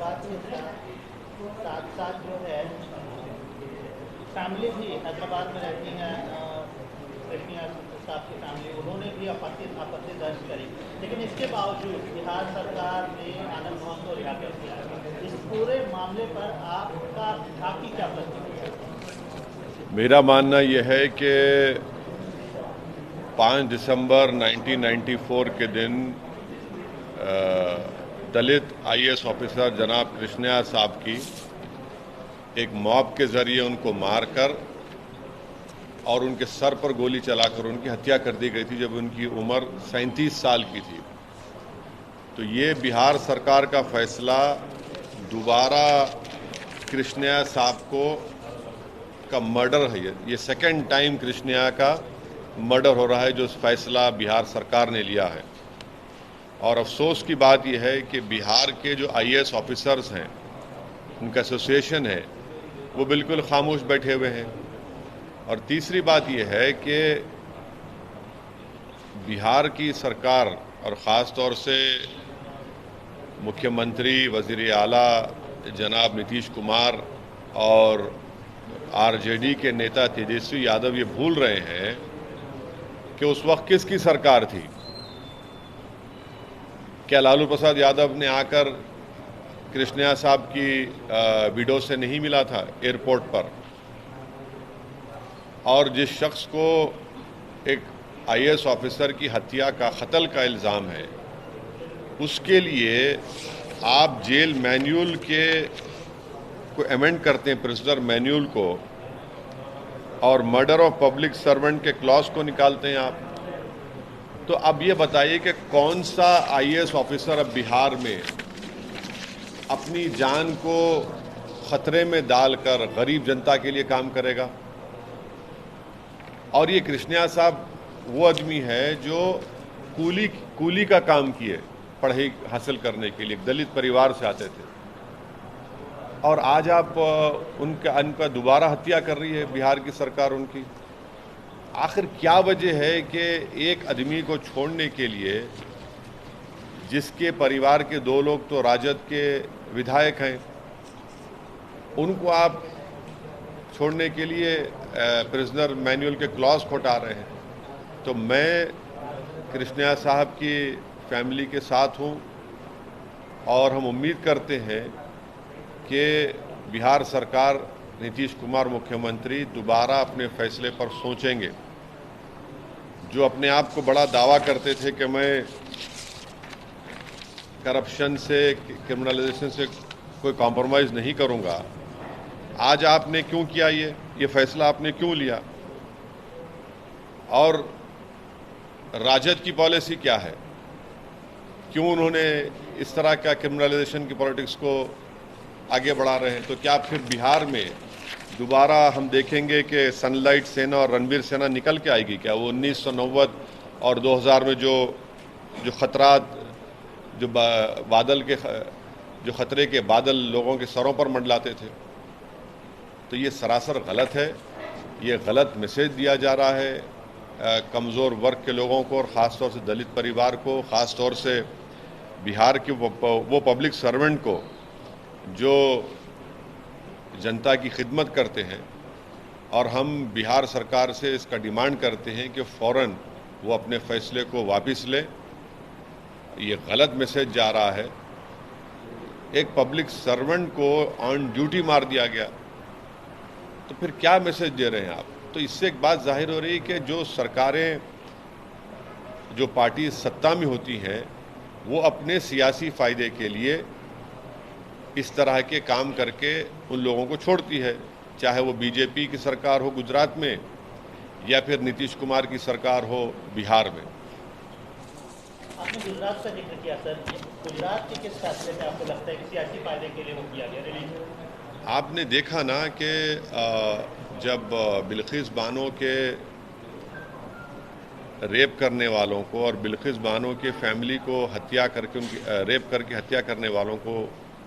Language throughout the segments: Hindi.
साथ साथ जो है फैमिली भी हैदराबाद में रहती हैं, कृष्णा साहब की फैमिली, उन्होंने भी आपत्ति दर्ज करी, लेकिन इसके बावजूद बिहार सरकार ने आनंद मोहन को रिहा कर दिया। इस पूरे मामले पर आपकी क्या प्रतिक्रिया? मेरा मानना यह है कि 5 दिसंबर 1994 के दिन दलित आईएएस ऑफिसर जनाब कृष्णा साहब की एक मॉब के जरिए उनको मारकर और उनके सर पर गोली चलाकर उनकी हत्या कर दी गई थी जब उनकी उम्र 37 साल की थी। तो ये बिहार सरकार का फैसला दोबारा कृष्णा साहब का मर्डर है। ये सेकंड टाइम कृष्णा का मर्डर हो रहा है जो फैसला बिहार सरकार ने लिया है। और अफसोस की बात यह है कि बिहार के जो आईएएस ऑफिसर्स हैं, उनका एसोसिएशन है, वो बिल्कुल खामोश बैठे हुए हैं। और तीसरी बात यह है कि बिहार की सरकार और ख़ास तौर से मुख्यमंत्री, वज़ीर आला जनाब नीतीश कुमार और आरजेडी के नेता तेजस्वी यादव ये भूल रहे हैं कि उस वक्त किसकी सरकार थी। क्या लालू प्रसाद यादव ने आकर कृष्णा साहब की विडो से नहीं मिला था एयरपोर्ट पर? और जिस शख्स को एक आईएएस ऑफिसर की हत्या का कत्ल का इल्ज़ाम है, उसके लिए आप जेल मैन्यूल को अमेंड करते हैं, प्रिजनर मैन्यूल को, और मर्डर ऑफ पब्लिक सर्वेंट के क्लॉज को निकालते हैं आप। तो अब ये बताइए कि कौन सा आईएएस ऑफिसर अब बिहार में अपनी जान को खतरे में डालकर गरीब जनता के लिए काम करेगा? और ये कृष्णा साहब वो आदमी है जो कूली का काम किए पढ़ाई हासिल करने के लिए, दलित परिवार से आते थे, और आज आप उनका दोबारा हत्या कर रही है बिहार की सरकार उनकी। आखिर क्या वजह है कि एक आदमी को छोड़ने के लिए, जिसके परिवार के 2 लोग तो राजद के विधायक हैं, उनको आप छोड़ने के लिए प्रिजनर मैन्युअल के क्लॉज को हटा रहे हैं? तो मैं कृष्णा साहब की फैमिली के साथ हूं और हम उम्मीद करते हैं कि बिहार सरकार, नीतीश कुमार मुख्यमंत्री दोबारा अपने फैसले पर सोचेंगे। जो अपने आप को बड़ा दावा करते थे कि मैं करप्शन से, क्रिमिनलाइजेशन से कोई कॉम्प्रोमाइज़ नहीं करूंगा, आज आपने क्यों किया? ये फैसला आपने क्यों लिया? और राजद की पॉलिसी क्या है? क्यों उन्होंने इस तरह का क्रिमिनलाइजेशन की पॉलिटिक्स को आगे बढ़ा रहे हैं? तो क्या फिर बिहार में दोबारा हम देखेंगे कि सनलाइट सेना और रणवीर सेना निकल के आएगी क्या? वो 1990 और 2000 में जो खतरात, जो बादल के, जो खतरे के बादल लोगों के सरों पर मंडलाते थे, तो ये सरासर गलत है। ये गलत मैसेज दिया जा रहा है कमज़ोर वर्ग के लोगों को, और ख़ास तौर से दलित परिवार को, ख़ास तौर से बिहार के वो पब्लिक सर्वेंट को जो जनता की खिदमत करते हैं। और हम बिहार सरकार से इसका डिमांड करते हैं कि फ़ौरन वो अपने फैसले को वापस ले। ये गलत मैसेज जा रहा है। एक पब्लिक सर्वेंट को ऑन ड्यूटी मार दिया गया, तो फिर क्या मैसेज दे रहे हैं आप? तो इससे एक बात जाहिर हो रही है कि जो सरकारें, जो पार्टी सत्ता में होती हैं, वो अपने सियासी फ़ायदे के लिए इस तरह के काम करके उन लोगों को छोड़ती है, चाहे वो बीजेपी की सरकार हो गुजरात में या फिर नीतीश कुमार की सरकार हो बिहार में। आपने गुजरात का जिक्र किया सर, गुजरात के किस फैसले पे आपको लगता है कि सियासी फायदे के लिए वो किया गया रिलीज? आपने देखा ना कि जब बिल्किस बानो के रेप करने वालों को और बिल्किस बानो के फैमिली को हत्या करके, उनकी रेप करके हत्या करने वालों को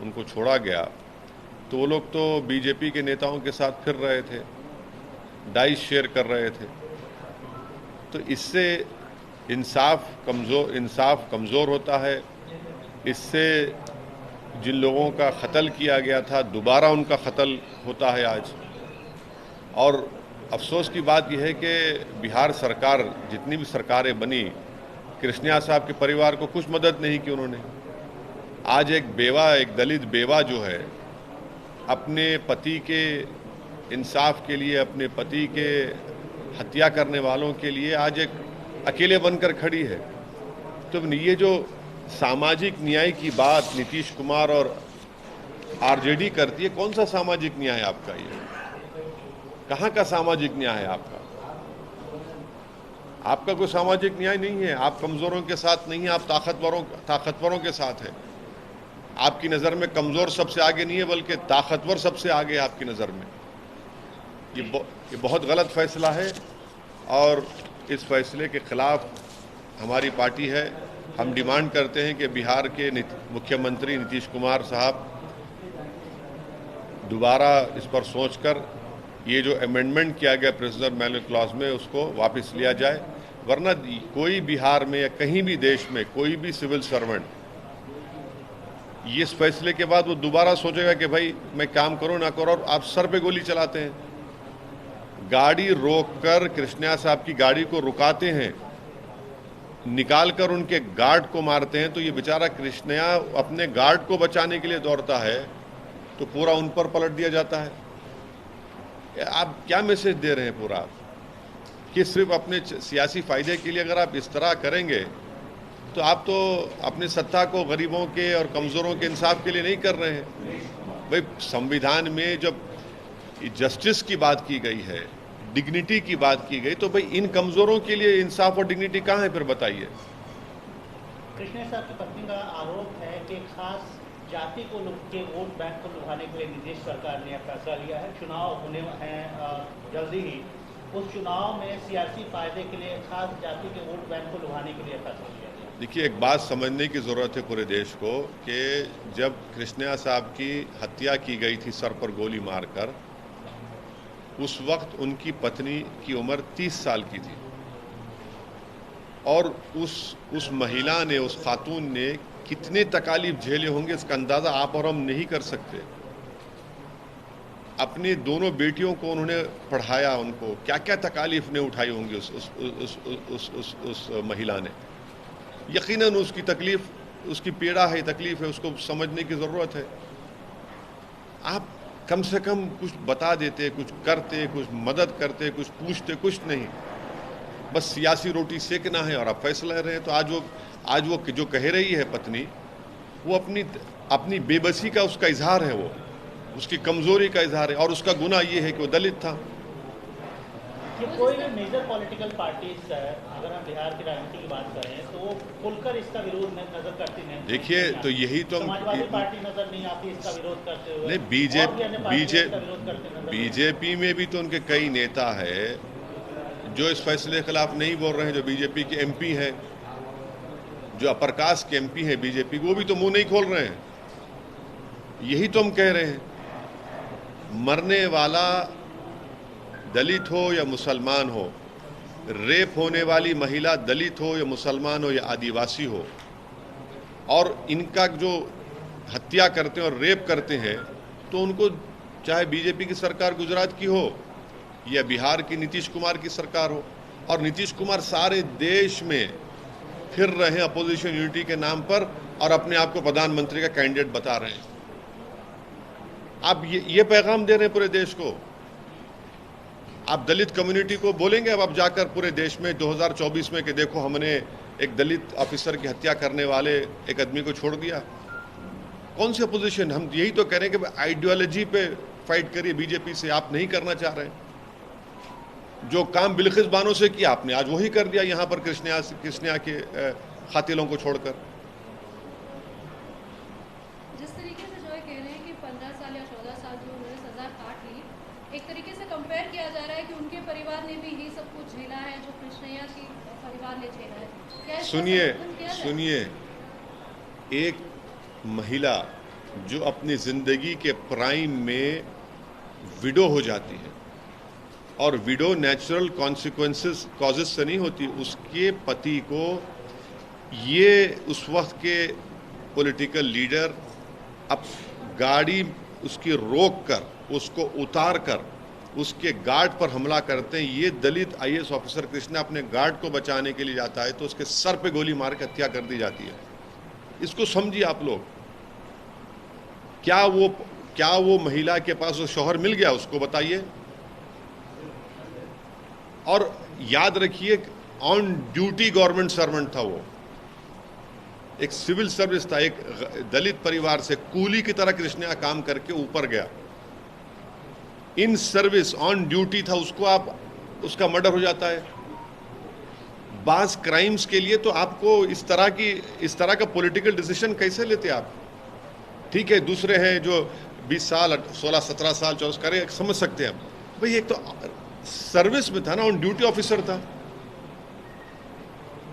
उनको छोड़ा गया, तो वो लोग तो बीजेपी के नेताओं के साथ फिर रहे थे, डाइस शेयर कर रहे थे। तो इससे इंसाफ कमज़ोर होता है। इससे जिन लोगों का कत्ल किया गया था दोबारा उनका कत्ल होता है आज। और अफसोस की बात यह है कि बिहार सरकार, जितनी भी सरकारें बनी, कृष्णा साहब के परिवार को कुछ मदद नहीं की उन्होंने। आज एक दलित बेवा जो है, अपने पति के इंसाफ के लिए, अपने पति के हत्या करने वालों के लिए आज एक अकेले बनकर खड़ी है। तो ये जो सामाजिक न्याय की बात नीतीश कुमार और आरजेडी करती है, कौन सा सामाजिक न्याय आपका? ये कहाँ का सामाजिक न्याय है आपका? आपका कोई सामाजिक न्याय नहीं है। आप कमजोरों के साथ नहीं है, आप ताकतवरों के साथ है। आपकी नज़र में कमज़ोर सबसे आगे नहीं है, बल्कि ताकतवर सबसे आगे है आपकी नज़र में। ये बहुत गलत फैसला है और इस फैसले के खिलाफ हमारी पार्टी है। हम डिमांड करते हैं कि बिहार के मुख्यमंत्री नीतीश कुमार साहब दोबारा इस पर सोचकर ये जो अमेंडमेंट किया गया प्रिजनर मैनुअल क्लॉज में, उसको वापस लिया जाए। वरना कोई बिहार में या कहीं भी देश में कोई भी सिविल सर्वेंट इस फैसले के बाद वो दोबारा सोचेगा कि भाई मैं काम करूं ना करूं, और आप सर पे गोली चलाते हैं। गाड़ी रोककर कृष्णा साहब की गाड़ी को रुकाते हैं, निकालकर उनके गार्ड को मारते हैं। तो ये बेचारा कृष्णा अपने गार्ड को बचाने के लिए दौड़ता है तो पूरा उन पर पलट दिया जाता है। आप क्या मैसेज दे रहे हैं पूरा, कि सिर्फ अपने सियासी फायदे के लिए अगर आप इस तरह करेंगे तो आप तो अपनी सत्ता को गरीबों के और कमज़ोरों के इंसाफ के लिए नहीं कर रहे हैं। भाई संविधान में जब जस्टिस की बात की गई है, डिग्निटी की बात की गई, तो भाई इन कमज़ोरों के लिए इंसाफ और डिग्निटी कहाँ है? फिर बताइए। कृष्णा साहब की पत्नी का आरोप है कि खास जाति को के वोट बैंक को लुभाने के लिए नीतीश सरकार ने फैसला लिया है। चुनाव होने हैं जल्दी ही, उस चुनाव में सियासी फायदे के लिए खास जाति के वोट बैंक को लुभाने के लिए फैसला लिया गया। देखिए, एक बात समझने की ज़रूरत है पूरे देश को कि जब कृष्णा साहब की हत्या की गई थी सर पर गोली मारकर, उस वक्त उनकी पत्नी की उम्र 30 साल की थी और उस महिला ने, उस खातून ने कितने तकालीफ झेले होंगे इसका अंदाज़ा आप और हम नहीं कर सकते। अपनी दोनों बेटियों को उन्होंने पढ़ाया, उनको क्या क्या तकालीफ ने उठाई होंगी उस महिला ने। यकीनन उसकी तकलीफ, उसकी पीड़ा है, तकलीफ है, उसको समझने की ज़रूरत है। आप कम से कम कुछ बता देते, कुछ करते, कुछ मदद करते, कुछ पूछते, कुछ नहीं। बस सियासी रोटी सेकना है और आप फैसला ले रहे हैं। तो आज वो जो कह रही है पत्नी, वो अपनी बेबसी का उसका इजहार है, वो उसकी कमज़ोरी का इजहार है, और उसका गुनाह ये है कि वो दलित था। ये कोई भी मेजर पॉलिटिकल पार्टीज, अगर हम बिहार की राजनीति की बात करें तो वो खुलकर इसका विरोध नजर करती नहीं। देखिए, तो यही तो समाजवादी पार्टी नजर नहीं आती इसका विरोध करते हुए। नहीं, बीजेपी में भी तो उनके कई नेता है जो इस फैसले के खिलाफ नहीं बोल रहे हैं। जो बीजेपी के एमपी हैं, जो अपर कास्ट के एमपी हैं बीजेपी, वो भी तो मुंह नहीं खोल रहे हैं। यही तो हम कह रहे हैं, मरने वाला दलित हो या मुसलमान हो, रेप होने वाली महिला दलित हो या मुसलमान हो या आदिवासी हो, और इनका जो हत्या करते हैं और रेप करते हैं, तो उनको चाहे बीजेपी की सरकार गुजरात की हो या बिहार की नीतीश कुमार की सरकार हो, और नीतीश कुमार सारे देश में फिर रहे हैं अपोजिशन यूनिटी के नाम पर और अपने आप को प्रधानमंत्री का कैंडिडेट बता रहे हैं। आप ये पैगाम दे रहे हैं पूरे देश को। आप दलित कम्युनिटी को बोलेंगे अब आप जाकर पूरे देश में 2024 में कि देखो हमने एक दलित ऑफिसर की हत्या करने वाले एक आदमी को छोड़ दिया? कौन सी अपोजिशन? हम यही तो कह रहे हैं कि आइडियोलॉजी पे फाइट करिए बीजेपी से। आप नहीं करना चाह रहे हैं। जो काम बिल्किस बानो से किया आपने आज वही कर दिया यहाँ पर कृष्णा के खातिलों को छोड़कर। जिस तरीके से जो है कह रहे हैं कि 15 साल या 14 साल जो उन्होंने सजा काट ली, एक तरीके से कंपेयर किया जा रहा है कि उनके परिवार ने भी यही सब कुछ झेला है जो कृष्णा की परिवार ने झेला है। क्या सुनिए, एक महिला जो अपनी जिंदगी के प्राइम में विडो हो जाती है, और विडो नेचुरल कॉजेस से नहीं होती, उसके पति को ये उस वक्त के पॉलिटिकल लीडर अब गाड़ी उसकी रोक कर, उसको उतार कर उसके गार्ड पर हमला करते हैं। ये दलित आईएएस ऑफिसर कृष्णा अपने गार्ड को बचाने के लिए जाता है तो उसके सर पे गोली मार के हत्या कर दी जाती है। इसको समझिए आप लोग। क्या वो महिला के पास वो शौहर मिल गया, उसको बताइए। और याद रखिए, ऑन ड्यूटी गवर्नमेंट सर्वेंट था वो, एक सिविल सर्विस था, एक दलित परिवार से कूली की तरह कृष्णा काम करके ऊपर गया, इन सर्विस ऑन ड्यूटी था, उसका मर्डर हो जाता है। बास क्राइम्स के लिए तो आपको इस तरह का पॉलिटिकल डिसीजन कैसे लेते आप? ठीक है, दूसरे हैं जो 20 साल 16 17 साल 24 करे, समझ सकते हैं भाई। एक तो सर्विस में था ना, ऑन ड्यूटी ऑफिसर था।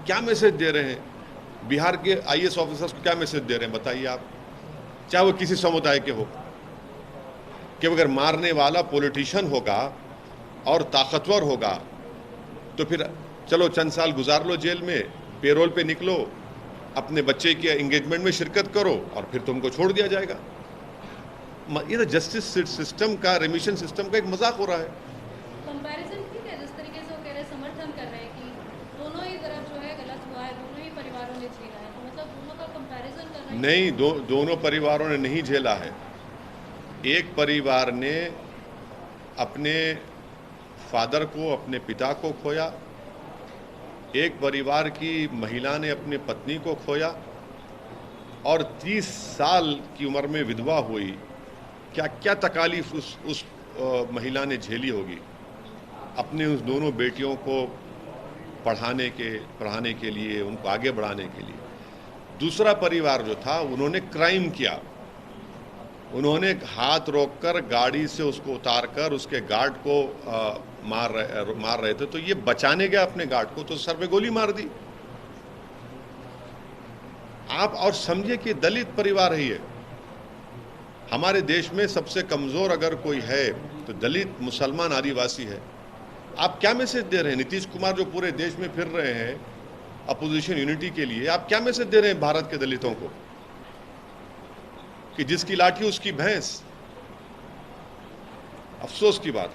क्या मैसेज दे रहे हैं बिहार के आईएएस ऑफिसर्स को? क्या मैसेज दे रहे हैं बताइए आप? चाहे वो किसी समुदाय के हो, कि अगर मारने वाला पॉलिटिशियन होगा और ताकतवर होगा तो फिर चलो चंद साल गुजार लो जेल में, पेरोल पे निकलो, अपने बच्चे के एंगेजमेंट में शिरकत करो और फिर तुमको छोड़ दिया जाएगा। ये तो जस्टिस सिस्टम का, रेमिशन सिस्टम का एक मजाक हो रहा है। कंपैरिजन ठीक है, जिस तरीके से वो कह रहे हैं, समर्थन कर रहे हैं कि दोनों ही तरफ जो है गलत हुआ है, दोनों ही परिवारों ने झेला है, तो मतलब दोनों का कंपैरिजन कर रहे हैं। नहीं, दोनों परिवारों ने नहीं झेला है। एक परिवार ने अपने फादर को, अपने पिता को खोया, एक परिवार की महिला ने अपनी पत्नी को खोया और 30 साल की उम्र में विधवा हुई। क्या क्या तकालीफ उस महिला ने झेली होगी अपने उस दोनों बेटियों को पढ़ाने के लिए, उनको आगे बढ़ाने के लिए। दूसरा परिवार जो था, उन्होंने क्राइम किया, उन्होंने हाथ रोककर गाड़ी से उसको उतारकर उसके गार्ड को मार रहे थे, तो ये बचाने गया अपने गार्ड को तो सर पे गोली मार दी। आप और समझिए कि दलित परिवार है ये। हमारे देश में सबसे कमजोर अगर कोई है तो दलित, मुसलमान, आदिवासी है। आप क्या मैसेज दे रहे हैं? नीतीश कुमार जो पूरे देश में फिर रहे हैं अपोजिशन यूनिटी के लिए, आप क्या मैसेज दे रहे हैं भारत के दलितों को कि जिसकी लाठी उसकी भैंस? अफसोस की बात।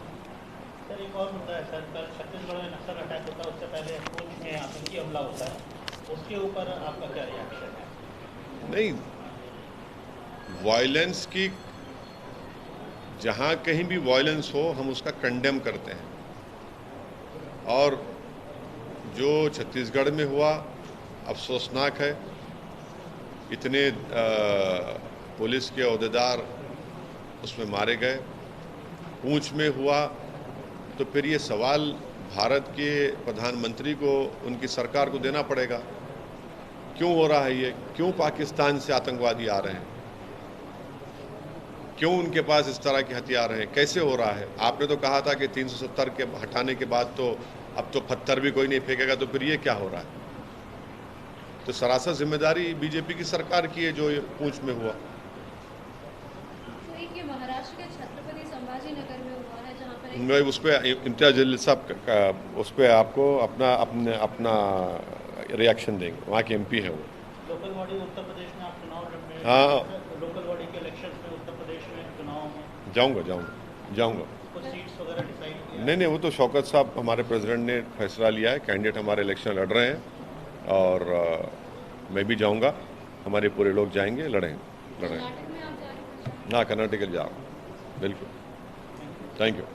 सर एक और मुद्दा है सर, कल छत्तीसगढ़ में नक्सल अटैक होता है, उससे पहले पुंछ में आतंकी हमला होता है, उसके ऊपर आपका क्या रिएक्शन है? नहीं, वायलेंस की, जहां कहीं भी वायलेंस हो हम उसका कंडेम करते हैं। और जो छत्तीसगढ़ में हुआ अफसोसनाक है। इतने पुलिस के ओहदेदार उसमें मारे गए। पूंछ में हुआ तो फिर ये सवाल भारत के प्रधानमंत्री को, उनकी सरकार को देना पड़ेगा, क्यों हो रहा है ये? क्यों पाकिस्तान से आतंकवादी आ रहे हैं? क्यों उनके पास इस तरह के हथियार हैं? कैसे हो रहा है? आपने तो कहा था कि 370 के हटाने के बाद तो अब तो पत्थर भी कोई नहीं फेंकेगा, तो फिर ये क्या हो रहा है? तो सरासर जिम्मेदारी बीजेपी की सरकार की है जो ये पूंछ में हुआ। तो एक ये महाराष्ट्र के छत्रपति संभाजी नगर में हुआ है, जहाँ पर मैं उस पर इम्तियाज जलील साहब उस पर आपको अपना रिएक्शन देंगे। वहाँ के एमपी है वो। लोकल बॉडी उत्तर प्रदेश में आप चुनाव लड़ रहे हैं। हाँ, लोकल बॉडी के इलेक्शन में उत्तर प्रदेश में चुनाव में जाऊंगा। कुछ सीट्स वगैरह डिसाइड किया? नहीं, वो तो शौकत साहब हमारे प्रेसिडेंट ने फैसला लिया है। कैंडिडेट हमारे इलेक्शन लड़ रहे हैं और मैं भी जाऊंगा, हमारे पूरे लोग जाएंगे, लड़ेंगे। कर्नाटक में आप जा रहे हैं? हाँ, कर्नाटक के लिए जा रहा हूँ, बिल्कुल। Thank you.